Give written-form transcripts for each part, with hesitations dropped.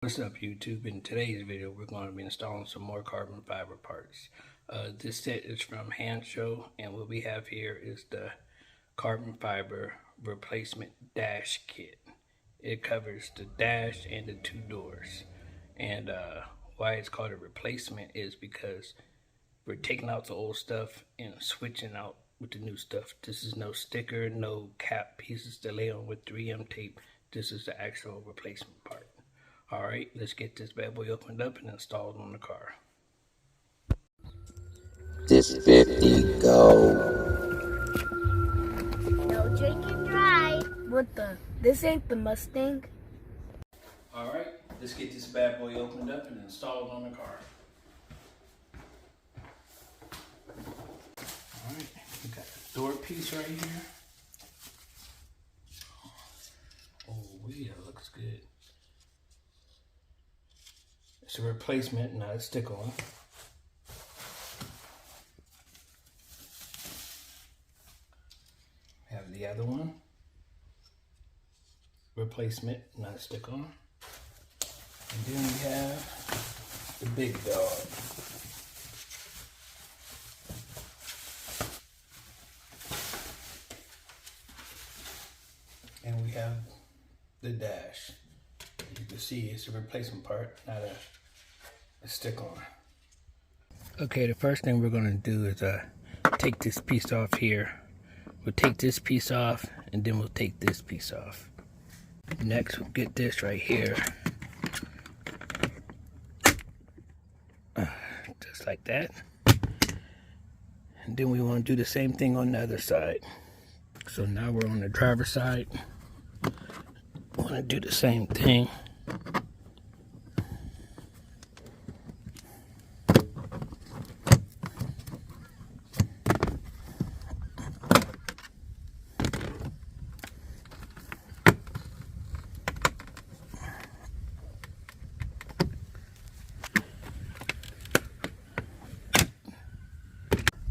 What's up YouTube? In today's video we're going to be installing some more carbon fiber parts. This set is from Hanshow, and what we have here is the carbon fiber replacement dash kit. It covers the dash and the two doors, and why it's called a replacement is because we're taking out the old stuff and switching out with the new stuff. This is no sticker, no cap pieces to lay on with 3M tape. This is the actual replacement part. Alright, let's get this bad boy opened up and installed on the car. This 50 go. No drink and drive. What the? This ain't the Mustang? Alright, let's get this bad boy opened up and installed on the car. Alright, we got the door piece right here. Oh, yeah, looks good. It's a replacement, not a stick-on. Have the other one. Replacement, not a stick-on. And then we have the big dog. And we have the dash. You can see it's a replacement part, not a stick-on. Okay, the first thing we're going to do is take this piece off here. We'll take this piece off, and then we'll take this piece off. Next, we'll get this right here. Just like that. And then we want to do the same thing on the other side. So now we're on the driver's side. Want to do the same thing.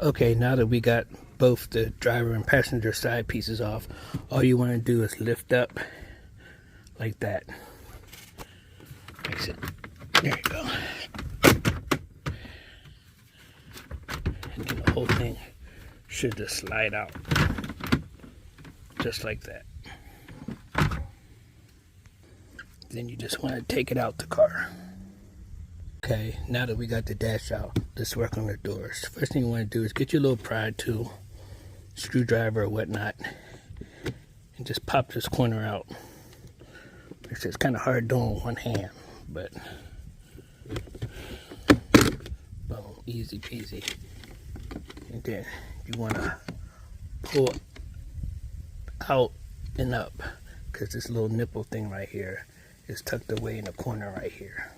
Okay, now that we got both the driver and passenger side pieces off, all you want to do is lift up like that. Makes it. There you go. And then the whole thing should just slide out. Just like that. Then you just want to take it out the car. Okay, now that we got the dash out, let's work on the doors. First thing you want to do is get your little pry tool, screwdriver or whatnot, and just pop this corner out. It's kind of hard doing with one hand, but boom, easy peasy. And then you want to pull out and up, because this little nipple thing right here is tucked away in the corner right here.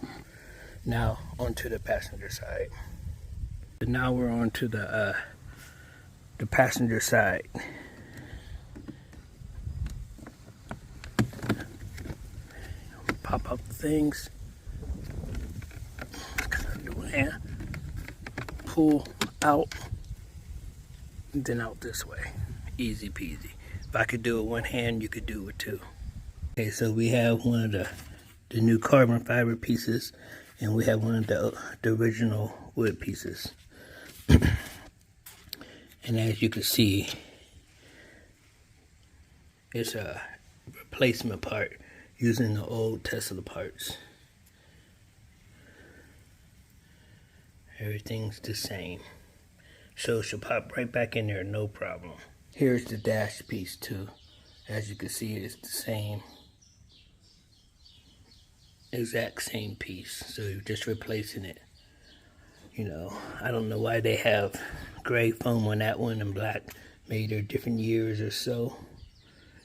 Now onto the passenger side. Now we're on to the passenger side. Pop up the things. Pull out, and then out this way. Easy peasy. If I could do it one hand, you could do it two. Okay, so we have one of the new carbon fiber pieces, and we have one of the original wood pieces. And as you can see, it's a replacement part using the old Tesla parts. Everything's the same. So it should pop right back in there, no problem. Here's the dash piece too. As you can see, it's the same. Exact same piece. So you're just replacing it. You know, I don't know why they have gray foam on that one and black. Maybe they're different years or so.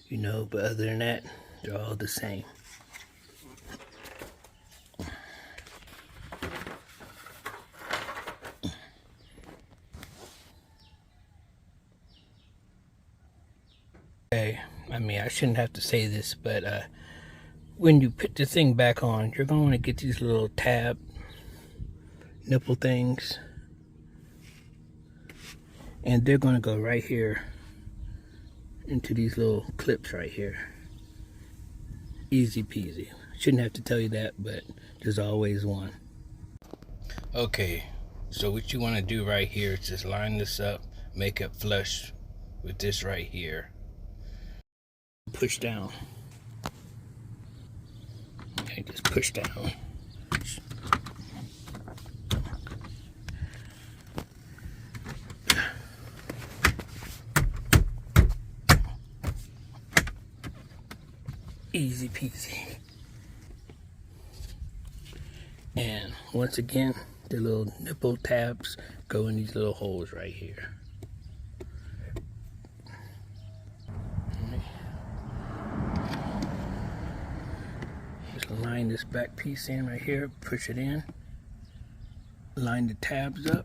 You know, but other than that, they're all the same. Okay, I mean, I shouldn't have to say this, but when you put the thing back on, you're going to get these little tab nipple things, and they're going to go right here into these little clips right here. Easy peasy. Shouldn't have to tell you that, but there's always one. Okay, so what you want to do right here is just line this up, make it flush with this right here. Push down. Okay, just push down. Easy peasy. And once again, the little nipple tabs go in these little holes right here. Just line this back piece in right here, push it in, line the tabs up.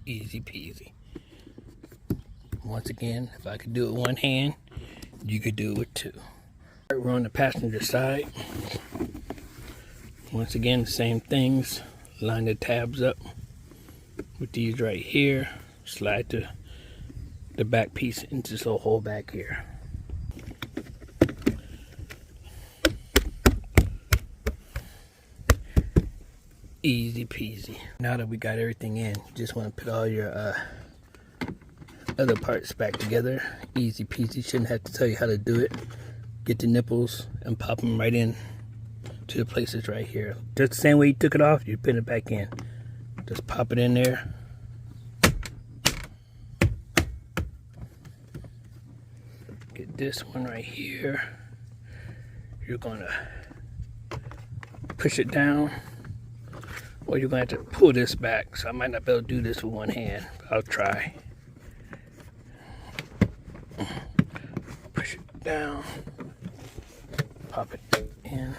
Easy peasy. Once again, if I could do it with one hand, you could do it with two. We're on the passenger side. Once again, the same things. Line the tabs up with these right here. Slide the back piece into this little hole back here. Easy peasy. Now that we got everything in, you just want to put all your other parts back together. Easy peasy. Shouldn't have to tell you how to do it. Get the nipples and pop them right in to the places right here. Just the same way you took it off, you put it back in. Just pop it in there. Get this one right here. You're gonna push it down. Or you're going to have to pull this back, so I might not be able to do this with one hand, but I'll try. Push it down, pop it in.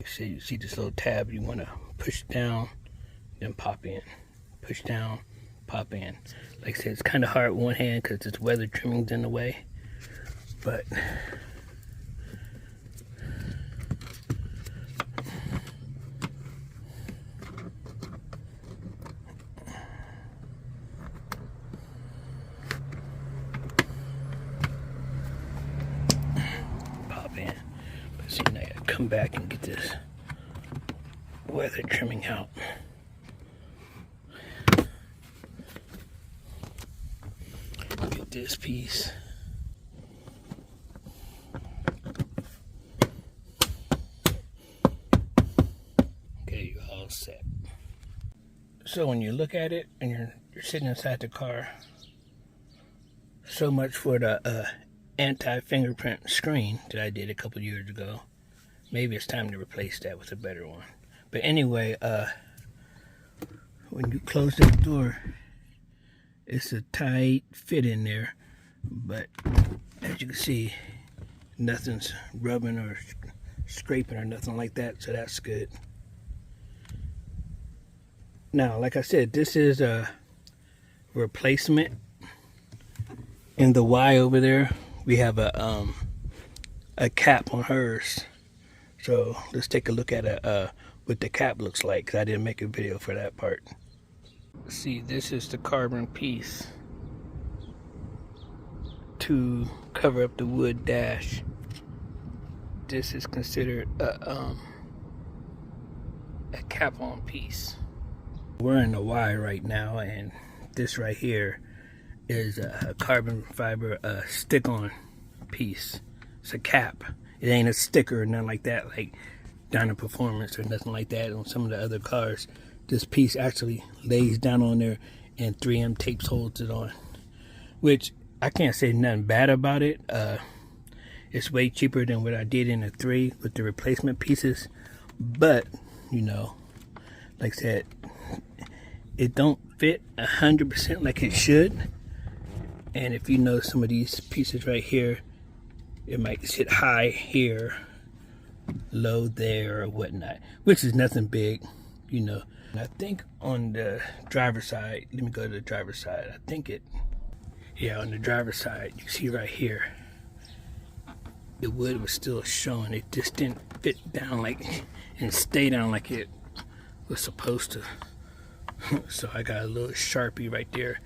You see this little tab, you want to push down, then pop in. Push down, pop in. Like I said, it's kind of hard with one hand because this weather trimming's in the way, but see, now I gotta come back and get this weather trimming out. Get this piece. Okay, you're all set. So when you look at it and you're sitting inside the car, so much for the anti-fingerprint screen that I did a couple years ago. Maybe it's time to replace that with a better one. But anyway, when you close that door, it's a tight fit in there, but as you can see, nothing's rubbing or scraping or nothing like that, so that's good. Now, like I said, this is a replacement. In the Y over there, we have a cap on hers. So let's take a look at what the cap looks like, because I didn't make a video for that part. See, this is the carbon piece to cover up the wood dash. This is considered a cap on piece. We're in the Y right now, and this right here is a carbon fiber stick-on piece. It's a cap. It ain't a sticker or nothing like that, like Dyna Performance or nothing like that on some of the other cars. This piece actually lays down on there and 3M tapes holds it on, which I can't say nothing bad about it. It's way cheaper than what I did in the 3 with the replacement pieces, but you know, like I said, it don't fit 100% like it should. And if you know some of these pieces right here, it might sit high here, low there, or whatnot, which is nothing big, you know. And I think on the driver's side, let me go to the driver's side. I think yeah, on the driver's side, you see right here, the wood was still showing. It just didn't fit down like and stay down like it was supposed to. So I got a little Sharpie right there,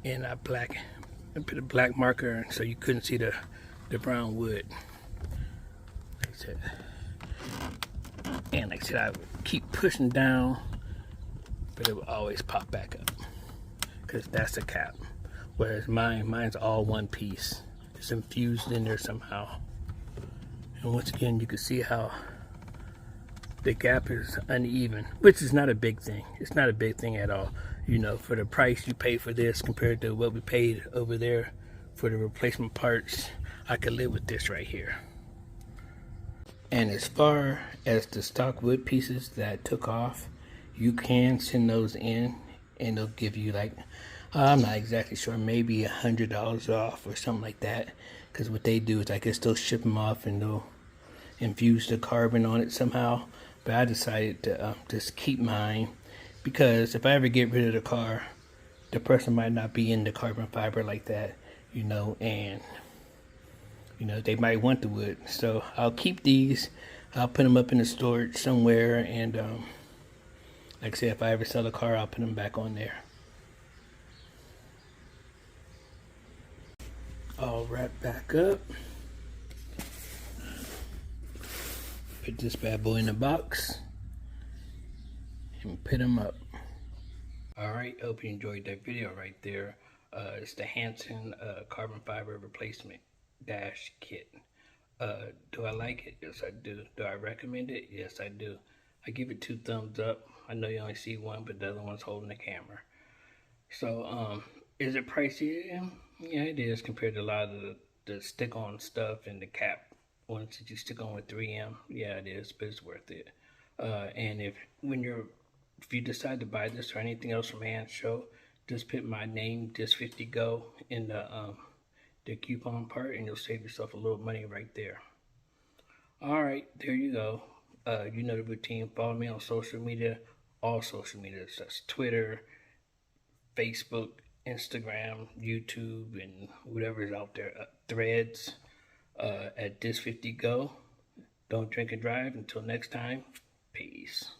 and I put a black marker so you couldn't see the brown wood. Like I said, I would keep pushing down, but it would always pop back up because that's the cap. Whereas mine's all one piece. It's infused in there somehow. And once again, you can see how the gap is uneven, which is not a big thing. It's not a big thing at all. You know, for the price you pay for this compared to what we paid over there for the replacement parts, I could live with this right here. And as far as the stock wood pieces that I took off, you can send those in and they'll give you like, I'm not exactly sure, maybe $100 off or something like that. Because what they do is I guess they'll ship them off and they'll infuse the carbon on it somehow. But I decided to just keep mine because if I ever get rid of the car, the person might not be into carbon fiber like that, you know, and you know, they might want the wood. So I'll keep these. I'll put them up in the storage somewhere, and like I said, if I ever sell a car, I'll put them back on there. All wrapped back up. Put this bad boy in the box and put them up. Alright, hope you enjoyed that video right there. It's the Hanson carbon fiber replacement dash kit. Do I like it? Yes, I do. Do I recommend it? Yes, I do. I give it 2 thumbs up. I know you only see one, but the other one's holding the camera. So, is it pricey? Yeah, it is compared to a lot of the stick-on stuff and the cap ones that you stick on with 3M. Yeah, it is, but it's worth it. And if you decide to buy this or anything else from Hans Show, just put my name, Dis50Go, in the coupon part, and you'll save yourself a little money right there. All right, there you go. You know the routine. Follow me on social media, all social media. That's Twitter, Facebook, Instagram, YouTube, and whatever is out there. Threads at Dis50Go. Don't drink and drive. Until next time, peace.